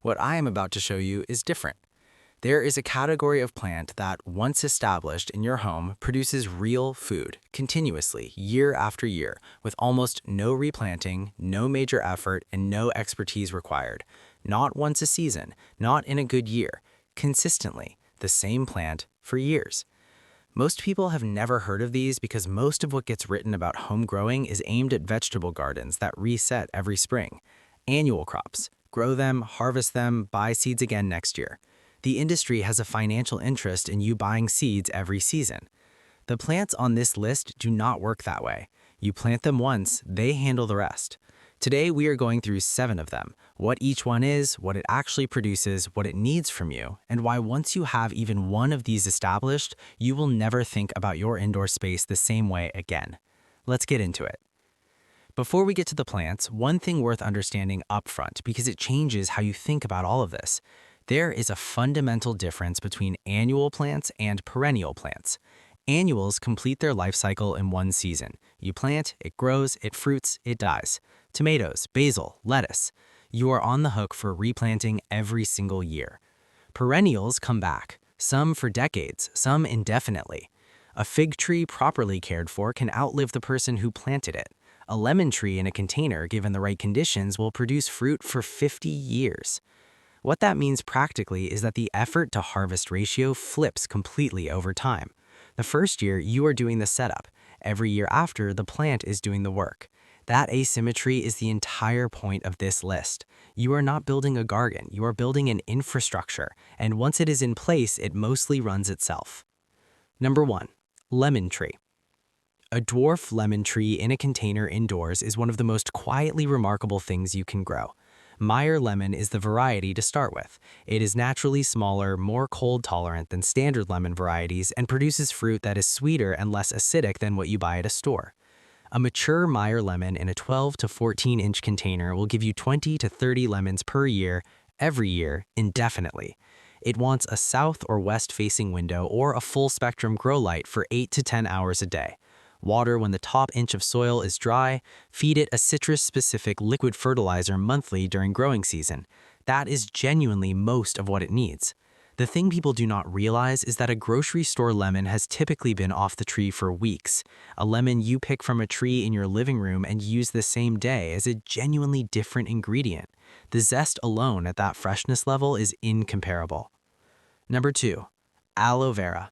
What I am about to show you is different. There is a category of plant that, once established in your home, produces real food continuously, year after year, with almost no replanting, no major effort, and no expertise required. Not once a season, not in a good year, consistently, the same plant for years. Most people have never heard of these because most of what gets written about home growing is aimed at vegetable gardens that reset every spring. Annual crops. Grow them, harvest them, buy seeds again next year. The industry has a financial interest in you buying seeds every season. The plants on this list do not work that way. You plant them once, they handle the rest. Today we are going through 7 of them, what each one is, what it actually produces, what it needs from you, and why once you have even one of these established, you will never think about your indoor space the same way again. Let's get into it. Before we get to the plants, one thing worth understanding upfront because it changes how you think about all of this. There is a fundamental difference between annual plants and perennial plants. Annuals complete their life cycle in one season. You plant, it grows, it fruits, it dies. Tomatoes, basil, lettuce. You are on the hook for replanting every single year. Perennials come back, some for decades, some indefinitely. A fig tree properly cared for can outlive the person who planted it. A lemon tree in a container, given the right conditions, will produce fruit for 50 years. What that means practically is that the effort to harvest ratio flips completely over time. The first year, you are doing the setup. Every year after, the plant is doing the work. That asymmetry is the entire point of this list. You are not building a garden, you are building an infrastructure, and once it is in place, it mostly runs itself. Number 1. Lemon tree. A dwarf lemon tree in a container indoors is one of the most quietly remarkable things you can grow. Meyer lemon is the variety to start with. It is naturally smaller, more cold tolerant than standard lemon varieties, and produces fruit that is sweeter and less acidic than what you buy at a store. A mature Meyer lemon in a 12 to 14-inch container will give you 20 to 30 lemons per year, every year, indefinitely. It wants a south or west-facing window or a full-spectrum grow light for 8 to 10 hours a day. Water when the top inch of soil is dry, feed it a citrus-specific liquid fertilizer monthly during growing season. That is genuinely most of what it needs. The thing people do not realize is that a grocery store lemon has typically been off the tree for weeks. A lemon you pick from a tree in your living room and use the same day is a genuinely different ingredient. The zest alone at that freshness level is incomparable. Number 2. Aloe Vera.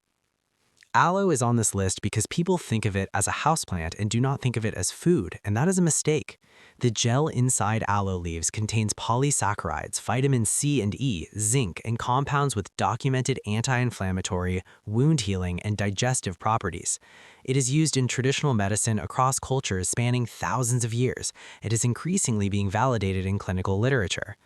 Aloe is on this list because people think of it as a houseplant and do not think of it as food, and that is a mistake. The gel inside aloe leaves contains polysaccharides, vitamin C and E, zinc, and compounds with documented anti-inflammatory, wound healing, and digestive properties. It is used in traditional medicine across cultures spanning thousands of years. It is increasingly being validated in clinical literature.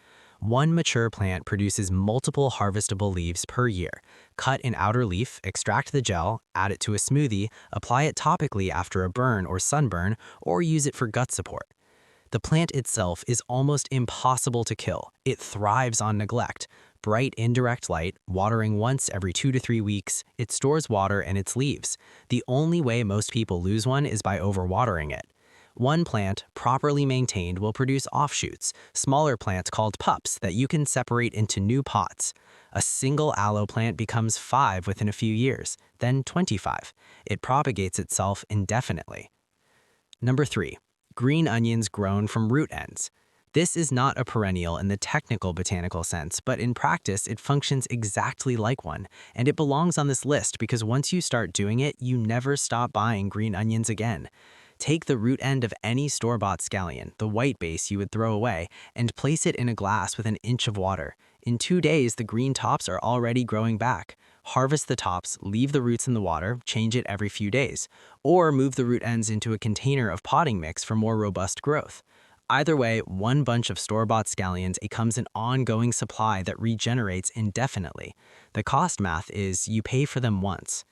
One mature plant produces multiple harvestable leaves per year. Cut an outer leaf, extract the gel, add it to a smoothie, apply it topically after a burn or sunburn, or use it for gut support. The plant itself is almost impossible to kill. It thrives on neglect. Bright indirect light, watering once every 2 to 3 weeks, it stores water in its leaves. The only way most people lose one is by overwatering it. One plant, properly maintained, will produce offshoots, smaller plants called pups that you can separate into new pots. A single aloe plant becomes 5 within a few years, then 25. It propagates itself indefinitely. Number 3. Green onions grown from root ends. This is not a perennial in the technical botanical sense, but in practice it functions exactly like one, and it belongs on this list because once you start doing it, you never stop buying green onions again. Take the root end of any store-bought scallion, the white base you would throw away, and place it in a glass with an inch of water. In 2 days, the green tops are already growing back. Harvest the tops, leave the roots in the water, change it every few days, or move the root ends into a container of potting mix for more robust growth. Either way, one bunch of store-bought scallions becomes an ongoing supply that regenerates indefinitely. The cost math is you pay for them once.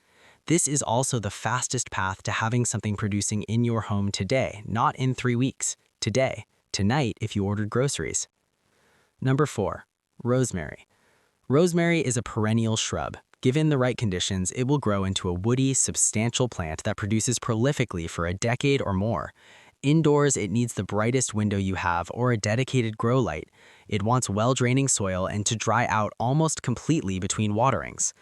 This is also the fastest path to having something producing in your home today, not in 3 weeks. Today, tonight if you ordered groceries. Number 4. Rosemary. Rosemary is a perennial shrub. Given the right conditions, it will grow into a woody, substantial plant that produces prolifically for a decade or more. Indoors, it needs the brightest window you have or a dedicated grow light. It wants well-draining soil and to dry out almost completely between waterings.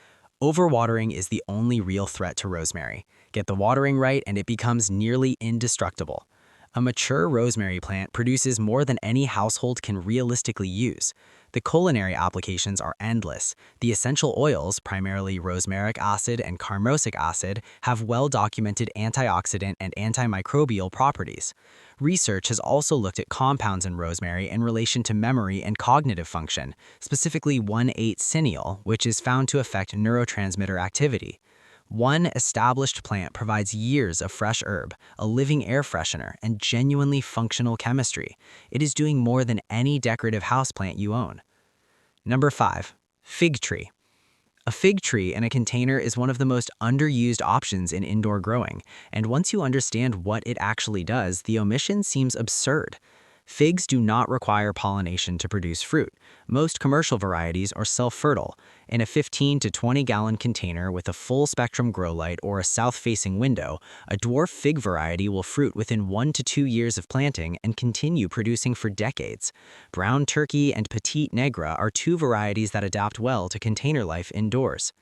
Overwatering is the only real threat to rosemary. Get the watering right and it becomes nearly indestructible. A mature rosemary plant produces more than any household can realistically use. The culinary applications are endless. The essential oils, primarily rosmaric acid and carmosic acid, have well-documented antioxidant and antimicrobial properties. Research has also looked at compounds in rosemary in relation to memory and cognitive function, specifically 1,8-cineal, which is found to affect neurotransmitter activity. One established plant provides years of fresh herb, a living air freshener, and genuinely functional chemistry. It is doing more than any decorative houseplant you own. Number 5. Fig tree. A fig tree in a container is one of the most underused options in indoor growing, and once you understand what it actually does, the omission seems absurd. Figs do not require pollination to produce fruit. Most commercial varieties are self-fertile. In a 15 to 20-gallon container with a full-spectrum grow light or a south-facing window, a dwarf fig variety will fruit within 1 to 2 years of planting and continue producing for decades. Brown turkey and petite negra are two varieties that adapt well to container life indoors.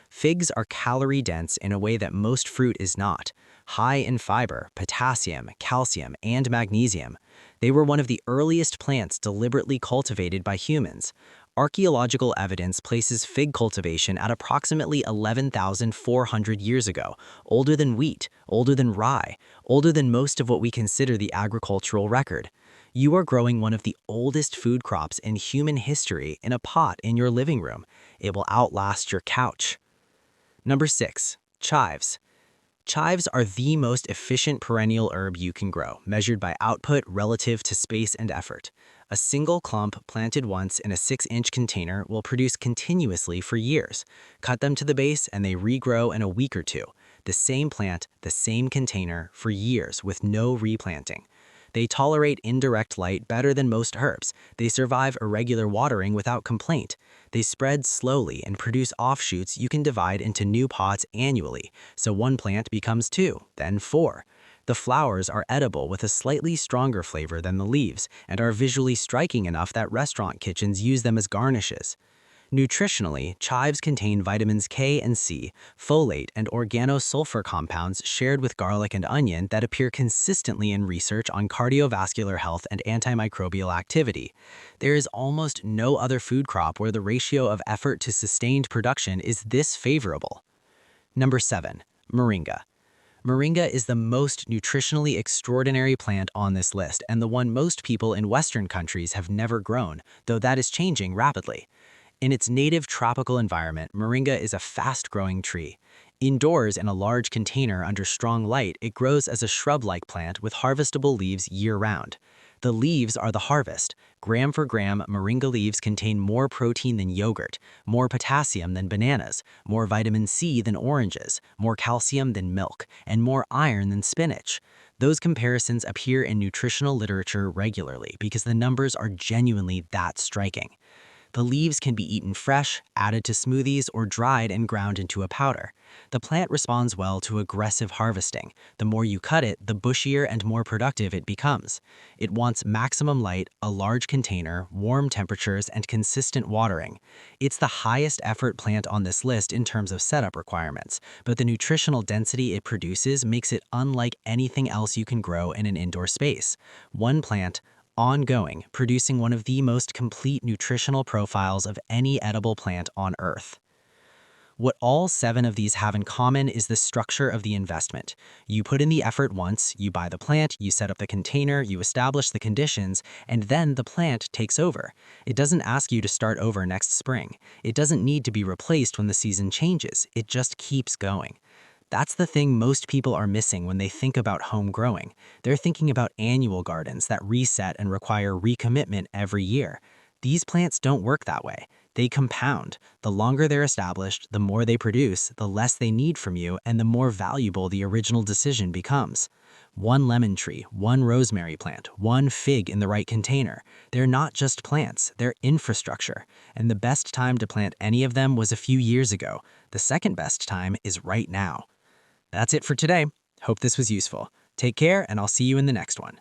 Figs are calorie-dense in a way that most fruit is not. High in fiber, potassium, calcium, and magnesium. They were one of the earliest plants deliberately cultivated by humans. Archaeological evidence places fig cultivation at approximately 11,400 years ago, older than wheat, older than rye, older than most of what we consider the agricultural record. You are growing one of the oldest food crops in human history in a pot in your living room. It will outlast your couch. Number 6. Chives. Chives are the most efficient perennial herb you can grow, measured by output relative to space and effort. A single clump planted once in a 6-inch container will produce continuously for years. Cut them to the base and they regrow in a week or two. The same plant, the same container, for years with no replanting. They tolerate indirect light better than most herbs. They survive irregular watering without complaint. They spread slowly and produce offshoots you can divide into new pots annually, so one plant becomes 2, then 4. The flowers are edible with a slightly stronger flavor than the leaves and are visually striking enough that restaurant kitchens use them as garnishes. Nutritionally, chives contain vitamins K and C, folate, and organosulfur compounds shared with garlic and onion that appear consistently in research on cardiovascular health and antimicrobial activity. There is almost no other food crop where the ratio of effort to sustained production is this favorable. Number 7. Moringa. Moringa is the most nutritionally extraordinary plant on this list and the one most people in Western countries have never grown, though that is changing rapidly. In its native tropical environment, moringa is a fast-growing tree. Indoors in a large container under strong light, it grows as a shrub-like plant with harvestable leaves year-round. The leaves are the harvest. Gram for gram, moringa leaves contain more protein than yogurt, more potassium than bananas, more vitamin C than oranges, more calcium than milk, and more iron than spinach. Those comparisons appear in nutritional literature regularly because the numbers are genuinely that striking. The leaves can be eaten fresh, added to smoothies, or dried and ground into a powder. The plant responds well to aggressive harvesting. The more you cut it, the bushier and more productive it becomes. It wants maximum light, a large container, warm temperatures, and consistent watering. It's the highest effort plant on this list in terms of setup requirements, but the nutritional density it produces makes it unlike anything else you can grow in an indoor space. One plant, ongoing, producing one of the most complete nutritional profiles of any edible plant on Earth. What all 7 of these have in common is the structure of the investment. You put in the effort once, you buy the plant, you set up the container, you establish the conditions, and then the plant takes over. It doesn't ask you to start over next spring. It doesn't need to be replaced when the season changes. It just keeps going. That's the thing most people are missing when they think about home growing. They're thinking about annual gardens that reset and require recommitment every year. These plants don't work that way. They compound. The longer they're established, the more they produce, the less they need from you, and the more valuable the original decision becomes. One lemon tree, one rosemary plant, one fig in the right container. They're not just plants, they're infrastructure. And the best time to plant any of them was a few years ago. The second best time is right now. That's it for today. Hope this was useful. Take care, and I'll see you in the next one.